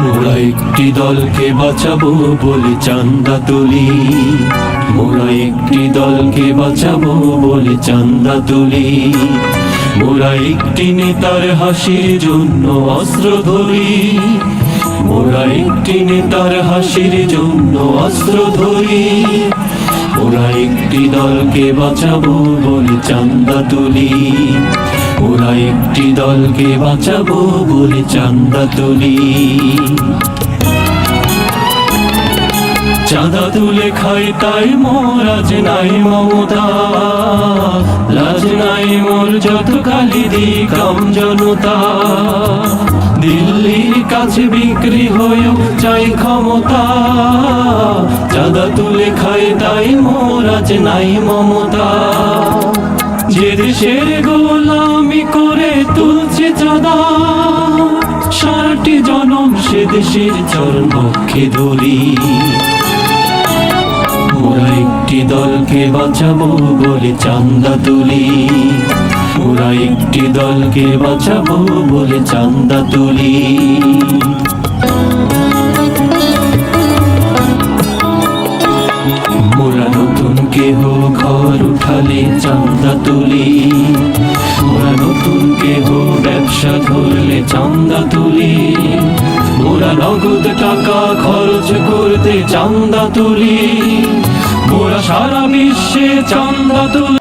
মোরা একটি দলকে বাঁচাবো বলে চাঁদা তুলি, মোরা একটি দলকে বাঁচাবো বলে চাঁদা তুলি। মোরা একটি নেতার হাসির জন্য অস্ত্র ধরি, মোরা একটি নেতার হাসির জন্য অস্ত্র ধরি। মোরা একটি দলকে বাঁচাবো বলে চাঁদা তুলি, মোরা একটি দলকে বাঁচাবো বলে চাঁদা তুলি। চাঁদা তুলে খাই তাই মোর আজ নাই মমতা, লাজ নাই মোর যত কালি দি কাম জনতা। দিল্লির কাছে বিক্রি হয়েও চাই ক্ষমতা, চাঁদা তুলে খাই তাই মোর আজ নাই মমতা। যে দেশের গোলামি করে তুলছে চাঁদা, সারাটি জনম সে দেশের চরণ পক্ষে ধরি। মোরা একটি দলকে বাঁচাবো বলে চাঁদা তুলি, মোরা একটি দলকে বাঁচাবো বলে চাঁদা তুলি। মোরা নতুন কেহ ঘর উঠালে চাঁদা তুলি, মোরা নতুন কেহ ব্যবসা ধরলে চাঁদা তুলি। মোরা নগদ টাকা খরচ করতে চাঁদা তুলি, মোরা সারা বিশ্বে চাঁদা তুলি।